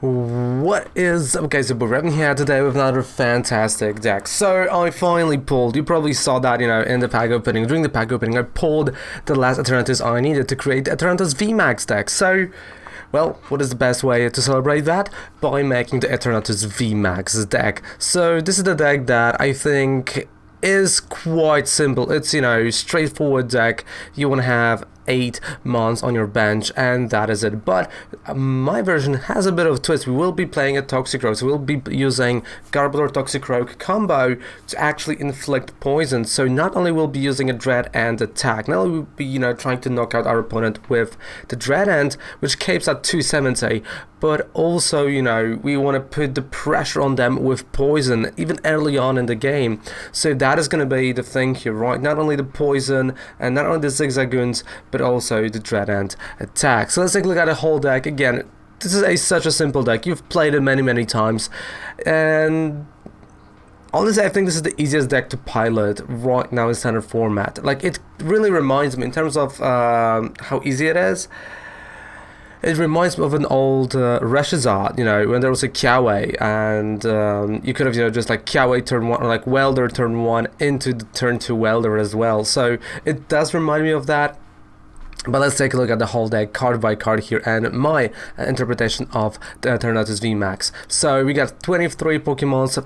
What is up, guys? We're here today with another fantastic deck. So I finally pulled, you probably saw that, in the pack opening. During the pack opening, I pulled the last Eternatus I needed to create the Eternatus Vmax deck. So, well, what is the best way to celebrate that? By making the Eternatus Vmax deck. So this is the deck that I think is quite simple. It's, straightforward deck. You want to have 8 mons on your bench, and that is it. But my version has a bit of a twist. We will be playing a Toxicroak, so we'll be using Garbodor Toxicroak combo to actually inflict poison. So not only will be using a Dread and attack, not only will be trying to knock out our opponent with the Dread End, which capes at 270, but also we want to put the pressure on them with poison even early on in the game. So that is going to be the thing here, right? Not only the poison and not only the Zigzagoons, but also the Dread End attack. So let's take a look at the whole deck. Again, this is such a simple deck. You've played it many times, and honestly, I think this is the easiest deck to pilot right now in standard format. Like, it really reminds me in terms of how easy it is. It reminds me of an old Reshizard, when there was a Kiawe, and you could have, just like Kiawe turn 1, or like Welder turn 1 into the turn 2 Welder as well. So it does remind me of that. But let's take a look at the whole deck card by card here and my interpretation of the Eternatus VMAX. So we got 23 Pokemons,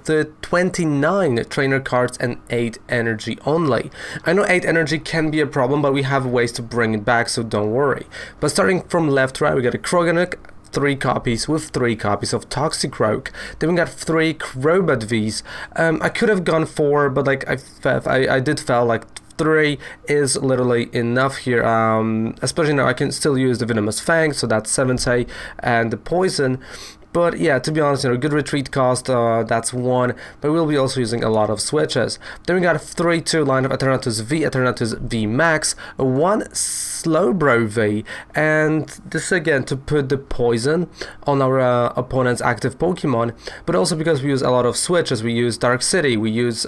29 trainer cards, and 8 energy only. I know 8 energy can be a problem, but we have ways to bring it back, so don't worry. But starting from left to right, we got a Kroganuk, 3 copies with 3 copies of Toxicroak. Then we got 3 Crobat Vs. I could have gone 4, but like I did feel like 3 is literally enough here, especially now I can still use the Venomous Fang, so that's 70, and the Poison. But yeah, to be honest, good retreat cost, that's 1, but we'll be also using a lot of switches. Then we got a 3-2 line of Eternatus V, Eternatus V Max, 1 Slowbro V, and this again to put the poison on our opponent's active Pokemon, but also because we use a lot of switches. We use Dark City, we use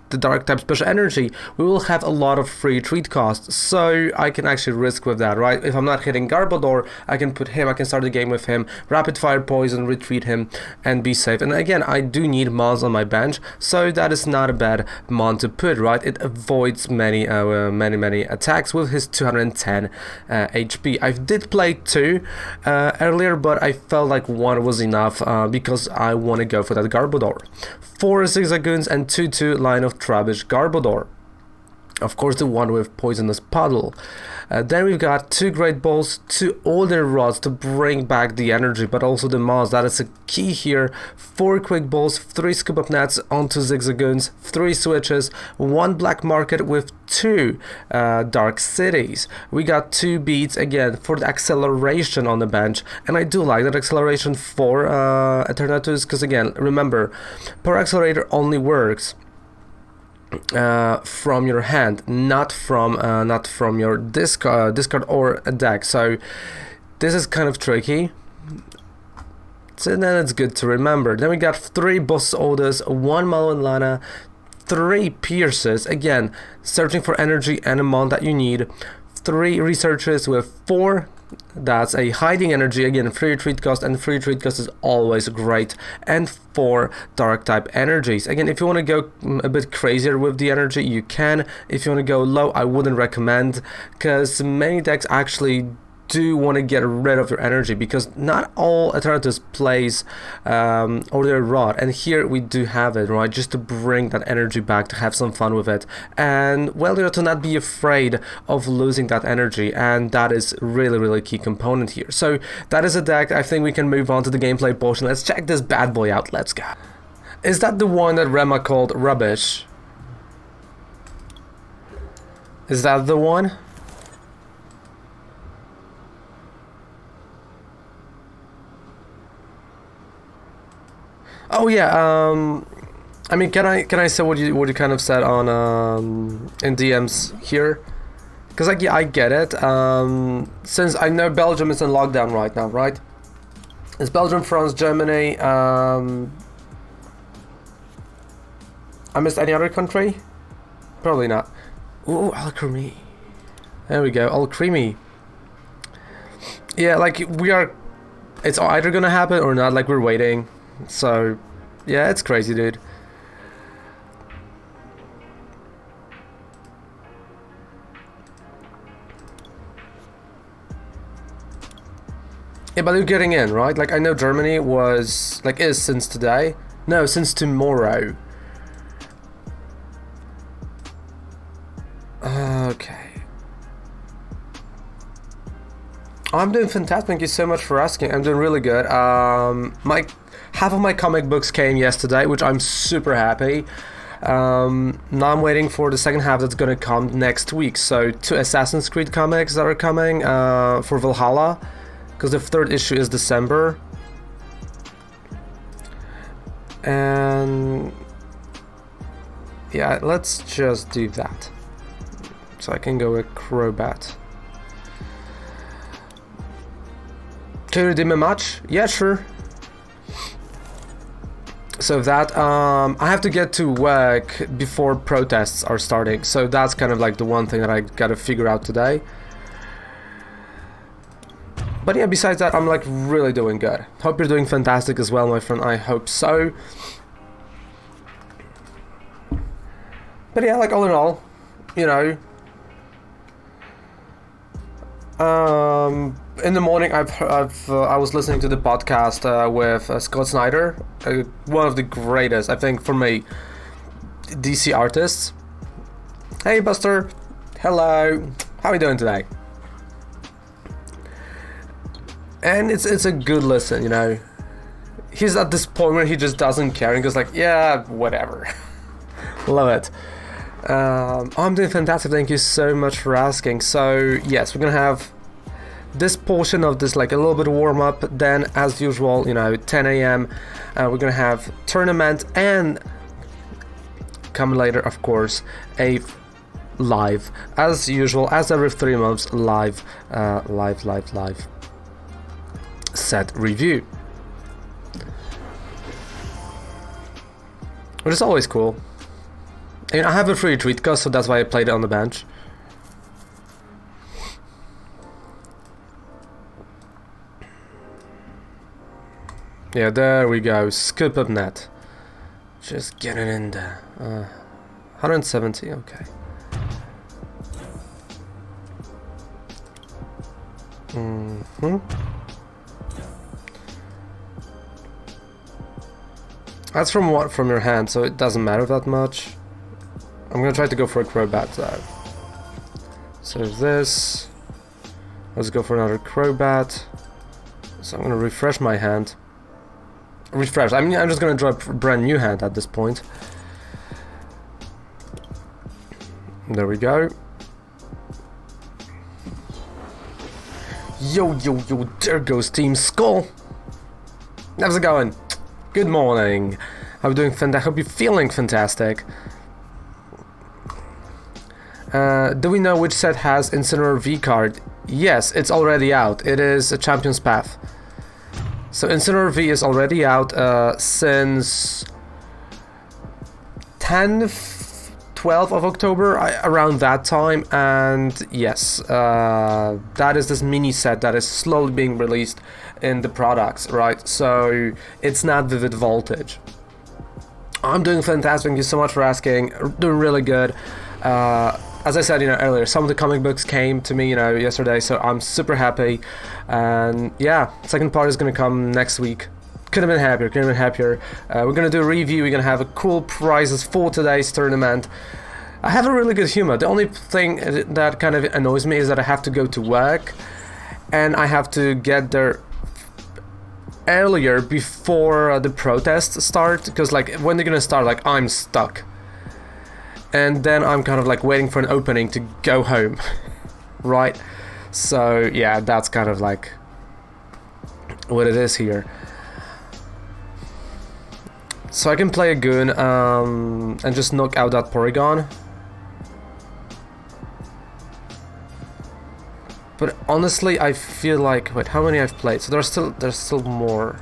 the dark type special energy, we will have a lot of free retreat costs, so I can actually risk with that, right? If I'm not hitting Garbodor, I can put him, I can start the game with him, rapid fire poison, retreat him, and be safe. And again, I do need mons on my bench, so that is not a bad mon to put, right? It avoids many attacks with his 210 HP. I did play 2 earlier, but I felt like 1 was enough because I want to go for that Garbodor. 4 Zigzagoons and 2-2 line of Trubbish Garbodor. Of course, the one with Poisonous Puddle. Then we've got 2 Great Balls, 2 Older Rods to bring back the energy, but also the Mons. That is a key here. 4 Quick Balls, 3 Scoop Up Nets onto Zigzagoons, 3 Switches, 1 Black Market with 2 Dark Cities. We got 2 Beats again for the acceleration on the bench, and I do like that acceleration for Eternatus, because again, remember, Power Accelerator only works from your hand, not from your discard or a deck. So this is kind of tricky. So then it's good to remember. Then we got 3 Boss Odors, 1 Malon 3 Pierces, again searching for energy and amount that you need. 3 Researches with 4. That's a hiding energy, again free retreat cost, and free retreat cost is always great, and 4 dark type energies. Again, if you want to go a bit crazier with the energy, you can. If you want to go low, I wouldn't recommend, because many decks actually do want to get rid of your energy, because not all Eternatus plays Order Rod, and here we do have it, right, just to bring that energy back, to have some fun with it, and well, to not be afraid of losing that energy, and that is really key component here. So that is a deck. I think we can move on to the gameplay portion. Let's check this bad boy out. Let's go. Is that the one that Rema called rubbish? Is that the one? Oh yeah, I mean, can I say what you kind of said on in DMs here? Because like, yeah, I get it. Since I know Belgium is in lockdown right now, right? It's Belgium, France, Germany. I missed any other country? Probably not. Ooh, Alchemy. There we go, Alchemy. Yeah, like we are it's either gonna happen or not, like we're waiting. So yeah, it's crazy, dude. Yeah, but you're getting in, right? Like, I know Germany was, like, is since today. No, since tomorrow. Okay. I'm doing fantastic, thank you so much for asking. I'm doing really good. Half of my comic books came yesterday, which I'm super happy. Now I'm waiting for the second half that's gonna come next week. So 2 Assassin's Creed comics that are coming for Valhalla, because the 3rd issue is December. And yeah, let's just do that. So I can go with Crobat. Can you redeem a match? Yeah, sure. So that, I have to get to work before protests are starting. So that's kind of like the one thing that I gotta figure out today. But yeah, besides that, I'm like really doing good. Hope you're doing fantastic as well, my friend. I hope so. But yeah, like all in all, you know, in the morning I was listening to the podcast with Scott Snyder, one of the greatest, I think, for me, DC artists. Hey Buster, hello, how are you doing today? And it's a good listen, you know. He's at this point where he just doesn't care and goes like, yeah, whatever. Love it. I'm doing fantastic, thank you so much for asking. So yes, we're gonna have this portion of this, like a little bit of warm up, then as usual, you know, 10 a.m. We're gonna have tournament, and come later, of course, a live, as usual, as every 3 months, live set review, which is always cool. And I have a free tweet cast, so that's why I played it on the bench. Yeah, there we go. Scoop up net. Just get it in there. 170, okay. That's from what? From your hand, so it doesn't matter that much. I'm gonna try to go for a Crobat though. So this. Let's go for another Crobat. So I'm gonna refresh my hand. Refresh. I mean, I'm just gonna draw a brand new hand at this point. There we go. Yo, there goes Team Skull. How's it going? Good morning. How are you doing? I hope you're feeling fantastic. Do we know which set has Incineroar V card? Yes, it's already out. It is a Champion's Path. So Incineroar V is already out since 10th, 12th of October, around that time. And yes, that is this mini set that is slowly being released in the products, right? So it's not Vivid Voltage. I'm doing fantastic. Thank you so much for asking. Doing really good. As I said, you know, earlier, some of the comic books came to me, you know, yesterday, so I'm super happy. And yeah, second part is gonna come next week. Couldn't have been happier. We're gonna do a review. We're gonna have a cool prizes for today's tournament. I have a really good humor. The only thing that kind of annoys me is that I have to go to work, and I have to get there earlier before the protests start, because like when they're gonna start, like I'm stuck. And then I'm kind of like waiting for an opening to go home, right? So yeah, that's kind of like what it is here. So I can play a Goon and just knock out that Porygon. But honestly, I feel like, wait, how many I've played? So there's still more.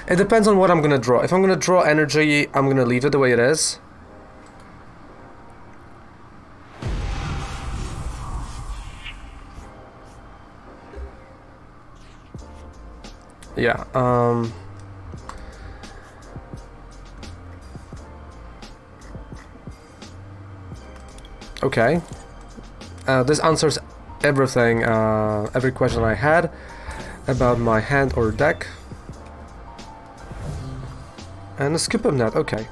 It depends on what I'm gonna draw. If I'm gonna draw energy, I'm gonna leave it the way it is. Yeah, okay. This answers everything, every question I had about my hand or deck. And a skip of that, okay.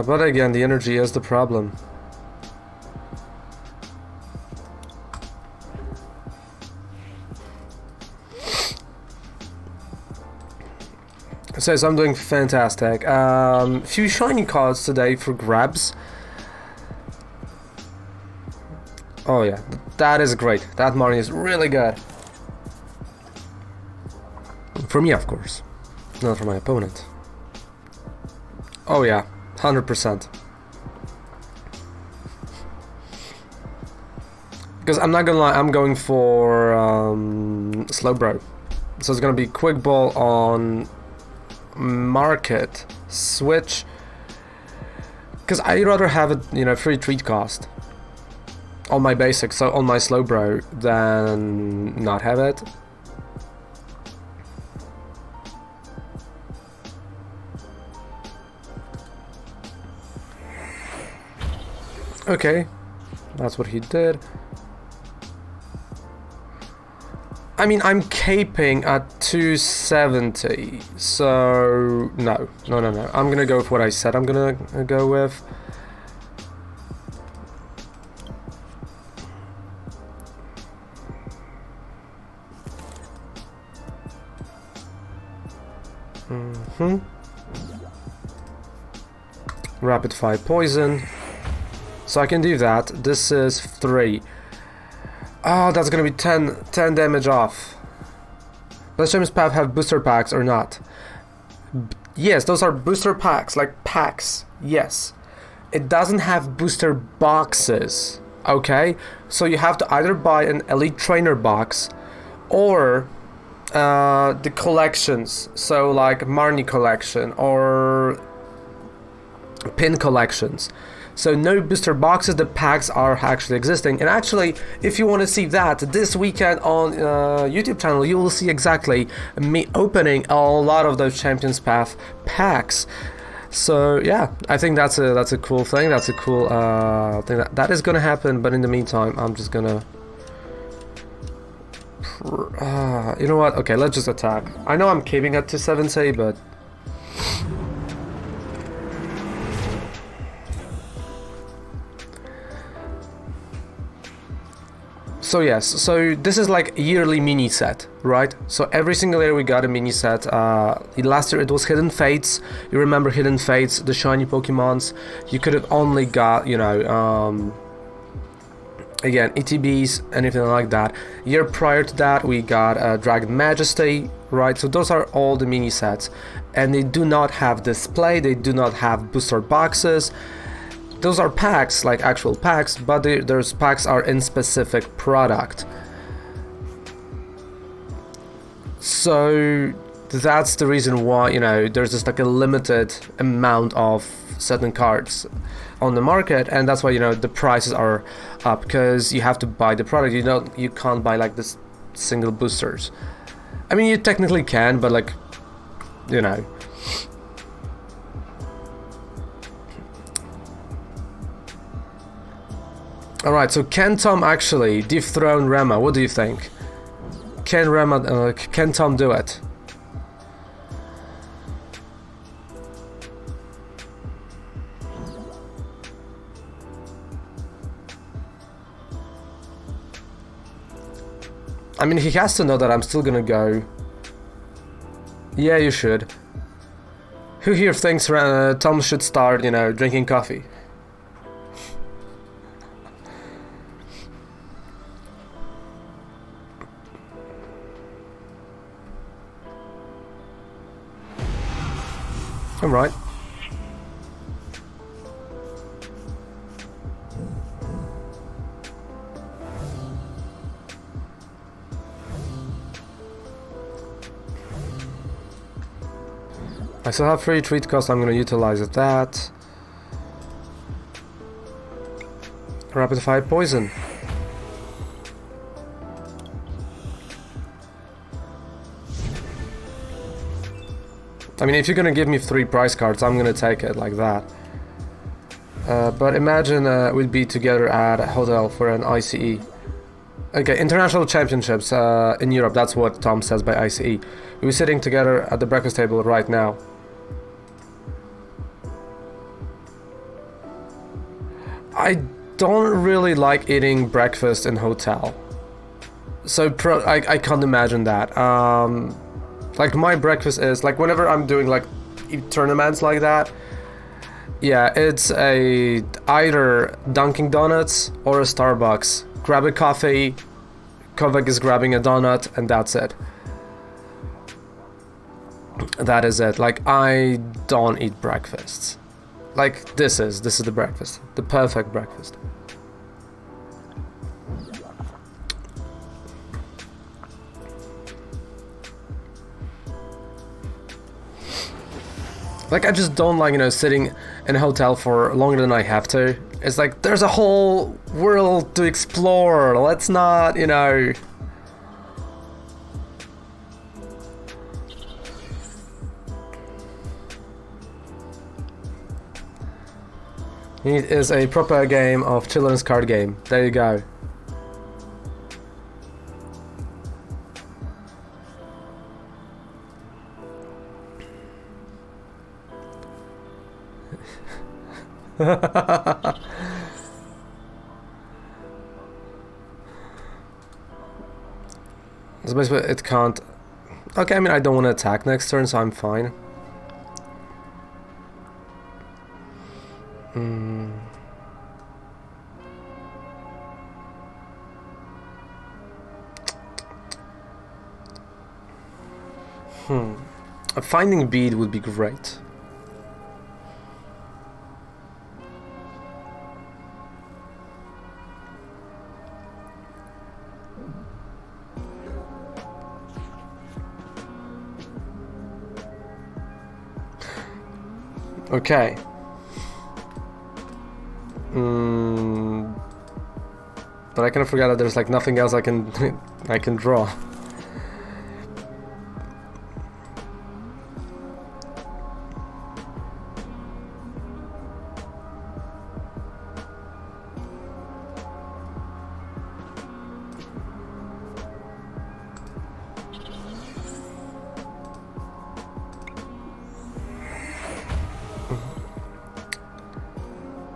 But again, the energy is the problem. It says I'm doing fantastic. Few shiny cards today for grabs. Oh yeah, that is great. That Marnie is really good. For me, of course. Not for my opponent. Oh yeah, 100%. Because I'm not gonna lie, I'm going for Slowbro. So it's gonna be Quick Ball on Market, Switch. Because I'd rather have it, you know, free treat cost on my basic, so on my Slowbro, than not have it. Okay, that's what he did. I mean, I'm caping at 270, so no. I'm gonna go with what I said I'm gonna go with. Rapid fire poison. So I can do that. This is 3. Oh, that's gonna be 10 damage off. Does Shaman's Path have booster packs or not? Yes, those are booster packs, like packs. Yes. It doesn't have booster boxes. Okay? So you have to either buy an Elite Trainer box or the collections. So like Marnie collection or pin collections. So no booster boxes, the packs are actually existing. And actually, if you want to see that, this weekend on YouTube channel, you will see exactly me opening a lot of those Champions Path packs. So yeah, I think that's a cool thing. That's a cool thing that is gonna happen. But in the meantime, I'm just gonna you know what? Okay, let's just attack. I know I'm caping at 270, but so yes, so this is like a yearly mini set, right? So every single year we got a mini set. Last year it was Hidden Fates. You remember Hidden Fates, the shiny Pokemons? You could have only got, you know, again, ETBs, anything like that. Year prior to that we got Dragon Majesty, right? So those are all the mini sets. And they do not have display, they do not have booster boxes. Those are packs, like actual packs, but those packs are in specific product. So that's the reason why, you know, there's just like a limited amount of certain cards on the market, and that's why, you know, the prices are up, because you have to buy the product. You can't buy like this single boosters. I mean, you technically can, but like, you know. Alright, so can Tom actually dethrone Rema? What do you think? Can Tom do it? I mean, he has to know that I'm still gonna go. Yeah, you should. Who here thinks Tom should start, you know, drinking coffee? Alright. I still have free treat cost, I'm gonna utilize that. Rapid fire poison. I mean, if you're gonna give me 3 prize cards, I'm gonna take it like that. But imagine we'd be together at a hotel for an ICE. Okay, international championships in Europe, that's what Tom says by ICE. We're sitting together at the breakfast table right now. I don't really like eating breakfast in hotel. So I can't imagine that. Like my breakfast is, like whenever I'm doing like tournaments like that, yeah, it's either Dunkin' Donuts or a Starbucks. Grab a coffee, Kovac is grabbing a donut, and that's it. That is it. Like, I don't eat breakfasts. Like, this is the breakfast. The perfect breakfast. Like, I just don't like, you know, sitting in a hotel for longer than I have to. It's like, there's a whole world to explore. Let's not, you know... It is a proper game of children's card game. There you go. So basically it can't... Okay, I mean I don't want to attack next turn, so I'm fine. A finding bead would be great. Okay. But I kind of forgot that there's like nothing else I can I can draw.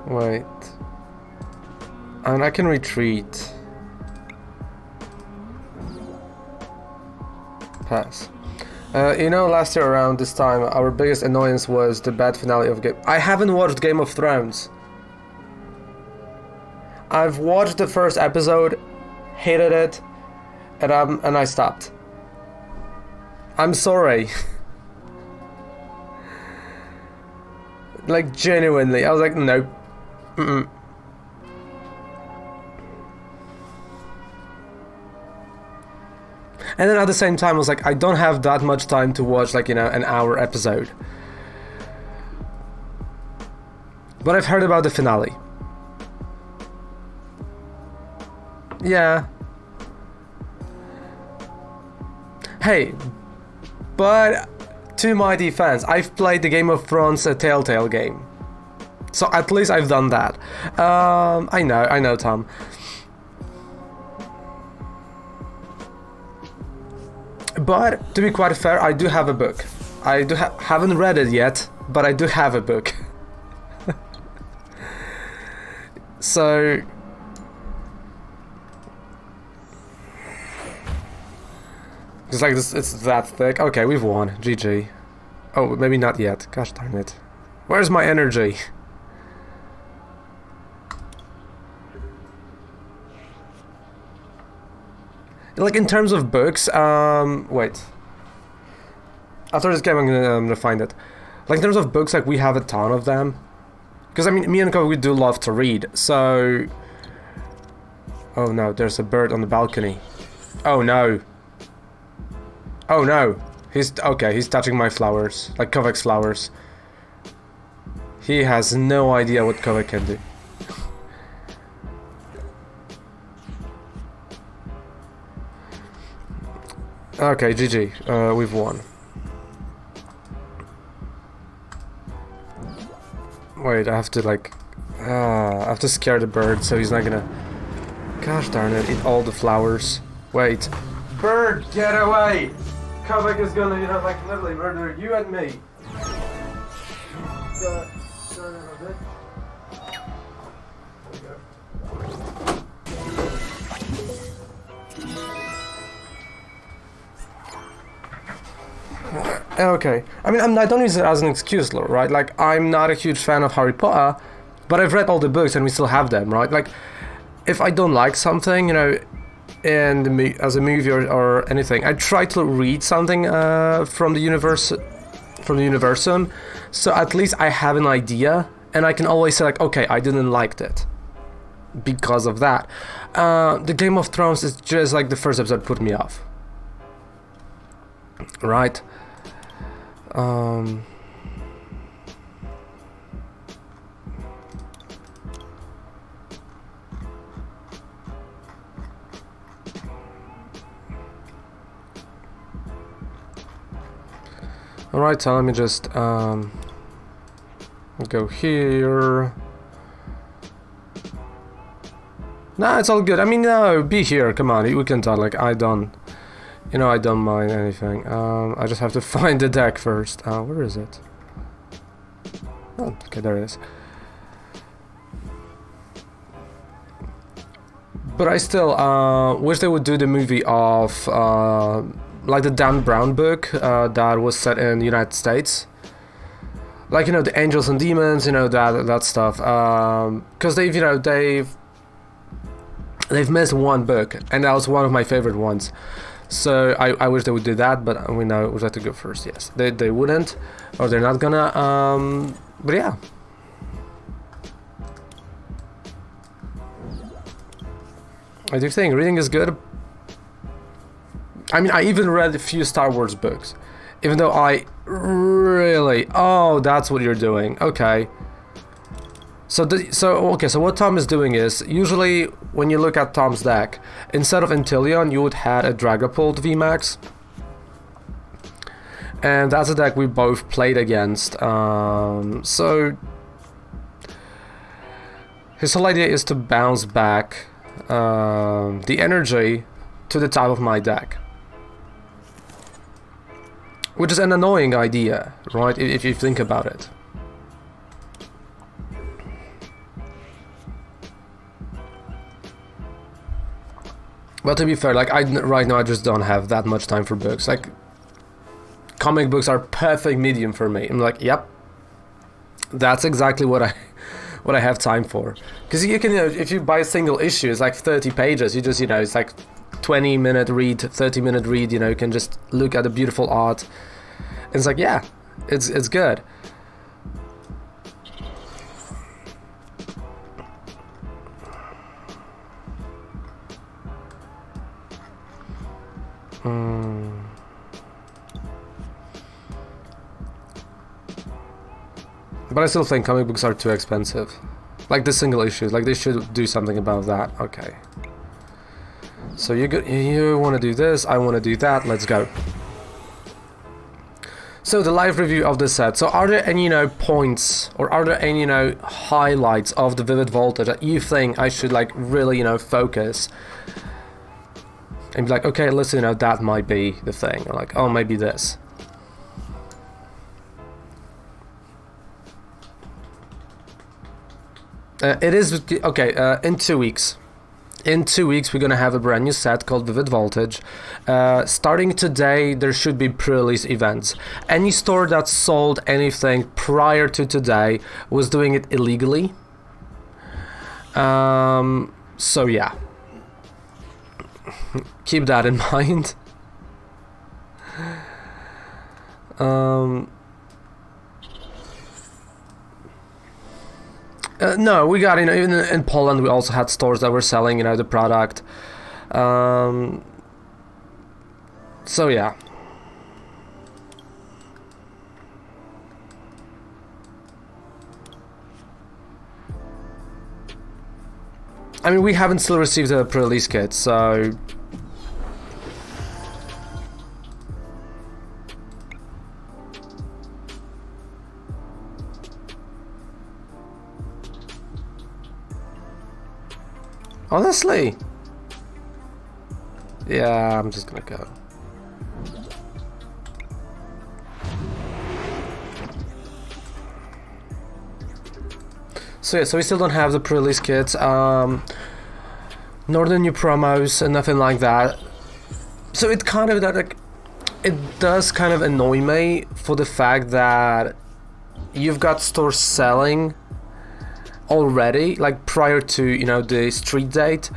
Wait. And I can retreat. Pass. You know, last year around this time, our biggest annoyance was the bad finale of Game... I haven't watched Game of Thrones. I've watched the first episode, hated it, and I stopped. I'm sorry. Like, genuinely, I was like, nope. And then at the same time I was like, I don't have that much time to watch, like, you know, an hour episode. But I've heard about the finale. Yeah. Hey, but to my defense, I've played the Game of Thrones Telltale game. So at least I've done that. I know, Tom. But to be quite fair, I do have a book. I haven't read it yet, but I do have a book. So it's like this. It's that thick. Okay, we've won. GG. Oh, maybe not yet. Gosh darn it. Where's my energy? Like, in terms of books, wait. After this game, I'm gonna find it. Like, in terms of books, like, we have a ton of them. Because, I mean, me and Kobe, we do love to read, so... Oh no, there's a bird on the balcony. Oh no. Oh no. He's touching my flowers. Like, Kovac's flowers. He has no idea what Kovac can do. Okay, GG. We've won. Wait, I have to like... I have to scare the bird so he's not gonna... Gosh darn it, eat all the flowers. Wait. Bird, get away! Kavak is gonna, you know, like literally murder you and me. Okay, I mean, I don't use it as an excuse, right? Like, I'm not a huge fan of Harry Potter, but I've read all the books and we still have them, right? Like, if I don't like something, you know, as a movie or anything, I try to read something from the universum, so at least I have an idea, and I can always say like, okay, I didn't like it because of that. The Game of Thrones is just like the first episode put me off, right? Alright, so let me just go here. Nah, it's all good. I mean, no, be here. Come on, we can talk. Like, I don't mind anything. I just have to find the deck first. Where is it? Oh, okay, there it is. But I still wish they would do the movie of like the Dan Brown book that was set in the United States. Like, you know, the Angels and Demons, you know, that stuff. Because they've missed one book, and that was one of my favorite ones. So I wish they would do that, but we know we have to go first. Yes, they wouldn't, or they're not gonna. But yeah. I do think reading is good. I mean, I even read a few Star Wars books, even though I really... Oh, that's what you're doing. Okay. So what Tom is doing is, usually when you look at Tom's deck, instead of Inteleon, you would have a Dragapult Vmax. And that's a deck we both played against. So his whole idea is to bounce back the energy to the top of my deck. Which is an annoying idea, right, if you think about it. But to be fair, like, right now I just don't have that much time for books. Like, comic books are perfect medium for me. I'm like, yep, that's exactly what I have time for. Because you can, you know, if you buy a single issue, it's like 30 pages. You just, you know, it's like 20-minute read, 30-minute read. You know, you can just look at the beautiful art. And it's like, yeah, it's good. But I still think comic books are too expensive. Like the single issues, like they should do something about that. Okay. So you want to do this, I want to do that, let's go. So the live review of the set. So are there any, you know, points, or are there any, you know, highlights of the Vivid Voltage that you think I should, like, really, you know, focus? And be like, okay, listen, you know, that might be the thing. Or like, oh, maybe this. It is, okay, in 2 weeks. In 2 weeks, we're gonna have a brand new set called Vivid Voltage. Starting today, there should be pre-release events. Any store that sold anything prior to today was doing it illegally. So yeah. Keep that in mind. No, we got, you know, even in Poland we also had stores that were selling, you know, the product. So yeah. I mean, we haven't still received a pre-release kit, so Honestly. Yeah, I'm just gonna go. So yeah, so we still don't have the pre-release kits, nor the new promos and nothing like that. So it kind of like, it does kind of annoy me for the fact that you've got stores selling already, like prior to, you know, the street date,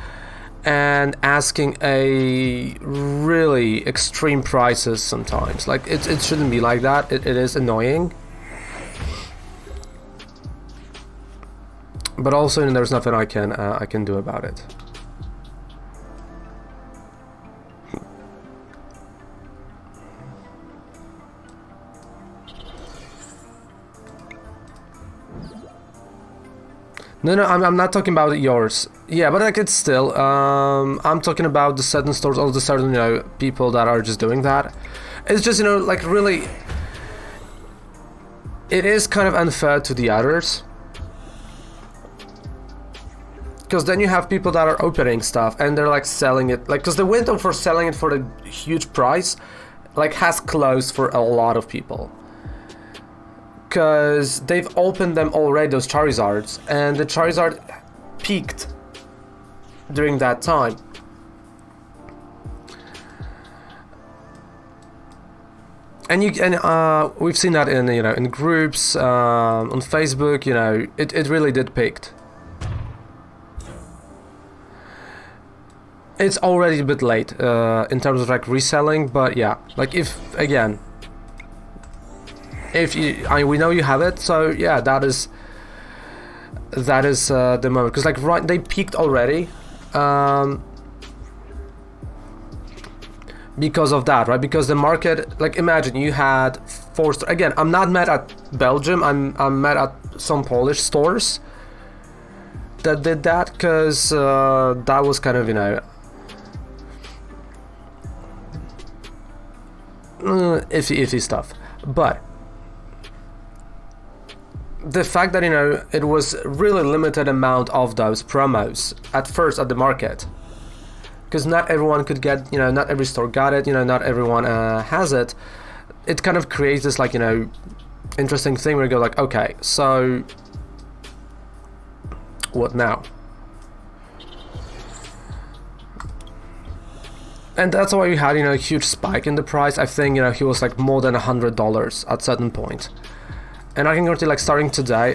and asking a really extreme prices sometimes. Like it shouldn't be like that. It is annoying. But also, there's nothing I can do about it. No, I'm not talking about yours. Yeah, but like it's still. I'm talking about the certain stores or the certain, you know, people that are just doing that. It's just, you know, like really. It is kind of unfair to the others. Because then you have people that are opening stuff and they're like selling it, like, because the window for selling it for a huge price, like, has closed for a lot of people. Because they've opened them already, those Charizards, and the Charizard peaked during that time. And we've seen that in, you know, in groups, on Facebook, you know, it really did peak. It's already a bit late in terms of like reselling, but yeah, like if you, we know you have it, so yeah, that is the moment, because like right, they peaked already, because of that, right? Because the market, like imagine you had again, I'm not mad at Belgium, I'm mad at some Polish stores that did that, because that was kind of, you know, iffy stuff. But the fact that, you know, it was really limited amount of those promos at first at the market, because not everyone could get, you know, not every store got it, you know, not everyone has it. It kind of creates this, like, you know, interesting thing where you go like, okay, so what now? And that's why we had, you know, a huge spike in the price. I think, you know, he was like more than $100 at certain point. And I can guarantee, like, starting today,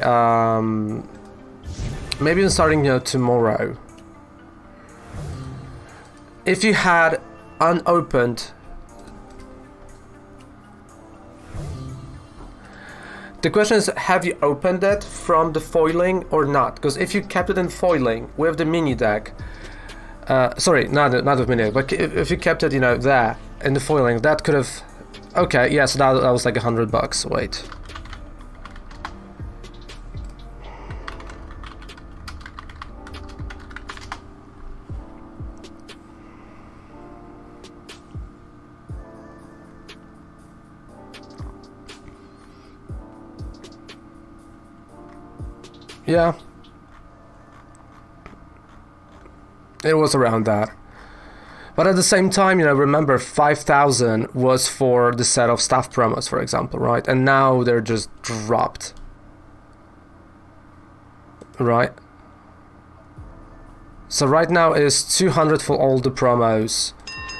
maybe even starting, you know, tomorrow, if you had unopened, the question is, have you opened it from the foiling or not? Because if you kept it in foiling with the mini deck, sorry, not with mini deck, but if you kept it, you know, there in the foiling, that could have, okay, yeah, so that was like $100. Wait. Yeah, it was around that. But at the same time, you know, remember 5,000 was for the set of staff promos, for example, right? And now they're just dropped, right? So right now is 200 for all the promos.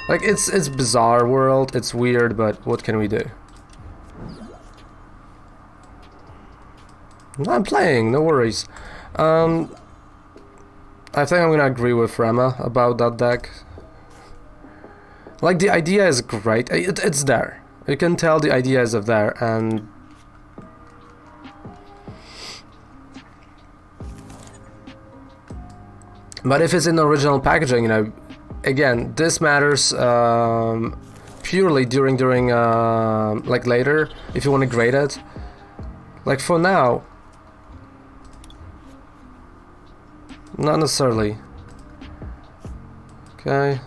Like, it's bizarre world, it's weird, but what can we do? I'm playing, no worries. I think I'm gonna agree with Rema about that deck. Like, the idea is great. It's there. You can tell the idea is there, and but if it's in the original packaging, you know, again, this matters purely during like later, if you want to grade it. Like, for now, not necessarily. Okay.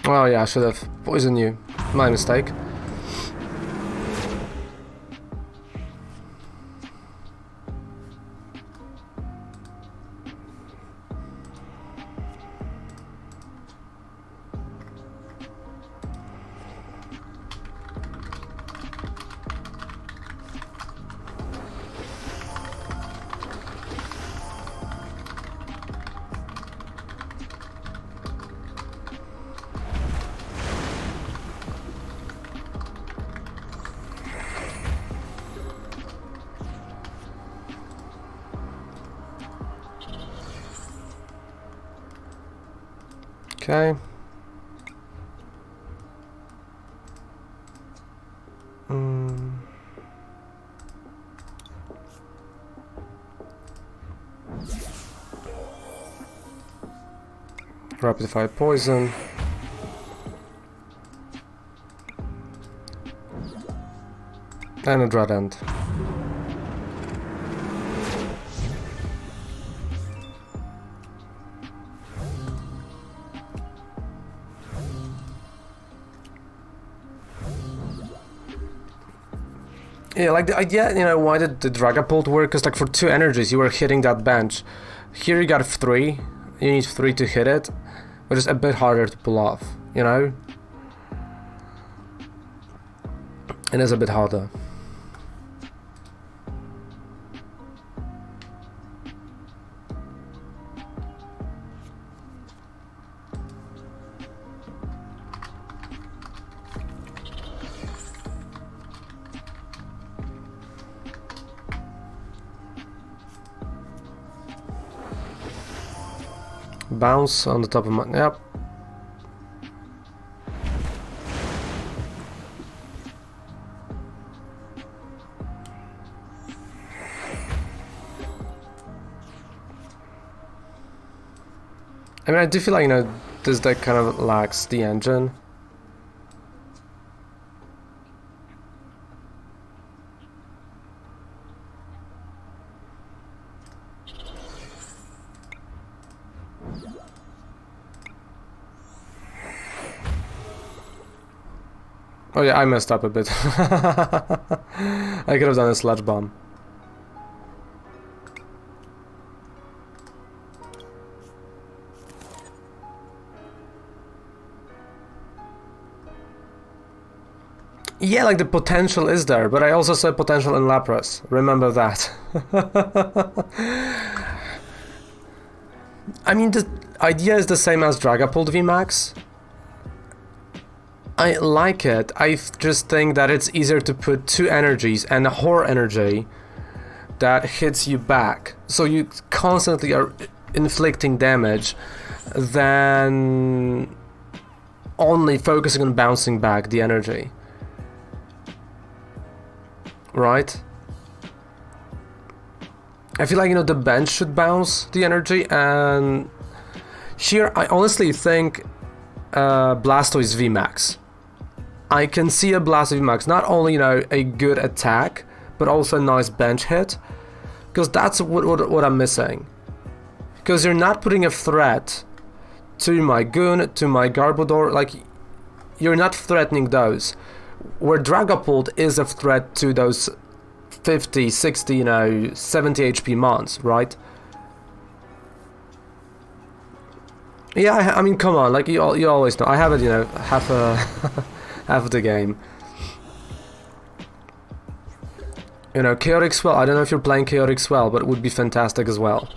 Oh yeah, I should have poisoned you. My mistake. Okay. Rapid fire poison. And a dread end. Yeah, like the idea, you know, why did the Dragapult work? Because like for 2 energies you were hitting that bench. Here you got 3. You need 3 to hit it, which is a bit harder to pull off, you know? It is a bit harder. Bounce on the top of my... Yep. I mean, I do feel like, you know, this deck kind of lacks the engine. Oh yeah, I messed up a bit. I could have done a Sludge Bomb. Yeah, like the potential is there, but I also saw potential in Lapras. Remember that. I mean, the idea is the same as Dragapult Vmax. I like it. I just think that it's easier to put 2 energies and a horror energy that hits you back. So you constantly are inflicting damage than only focusing on bouncing back the energy. Right? I feel like, you know, the bench should bounce the energy, and here I honestly think Blastoise VMAX. I can see a Blastoise VMAX, not only, you know, a good attack, but also a nice bench hit, because that's what I'm missing. Because you're not putting a threat to my Goon, to my Garbodor, like, you're not threatening those. Where Dragapult is a threat to those 50, 60, you know, 70 HP mons, right? Yeah, I mean, come on, like, you always know. I have it, you know, half of the game. You know, Chaotic Swell, I don't know if you're playing Chaotic Swell, but it would be fantastic as well.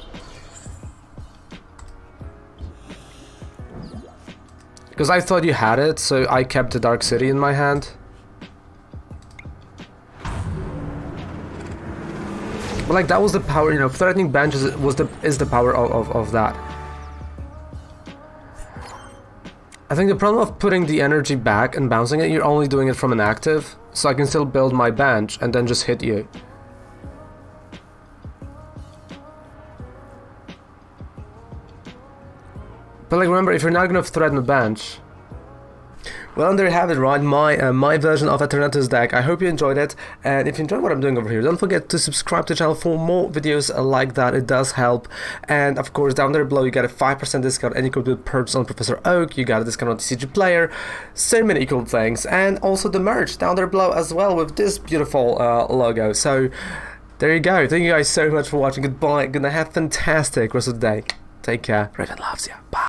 Because I thought you had it, so I kept the Dark City in my hand. But like, that was the power, you know, threatening benches is the power of that. I think the problem of putting the energy back and bouncing it, you're only doing it from an active, so I can still build my bench and then just hit you. But like, remember, if you're not gonna threaten the bench... Well, and there you have it, right? My version of Eternatus deck. I hope you enjoyed it, and if you enjoyed what I'm doing over here, don't forget to subscribe to the channel for more videos like that. It does help. And of course, down there below, you get a 5% discount, and you could do purchase on Professor Oak. You got a discount on TCG Player. So many cool things, and also the merch down there below as well with this beautiful logo. So there you go. Thank you guys so much for watching. Goodbye. Gonna have a fantastic rest of the day. Take care. Raven loves you. Bye.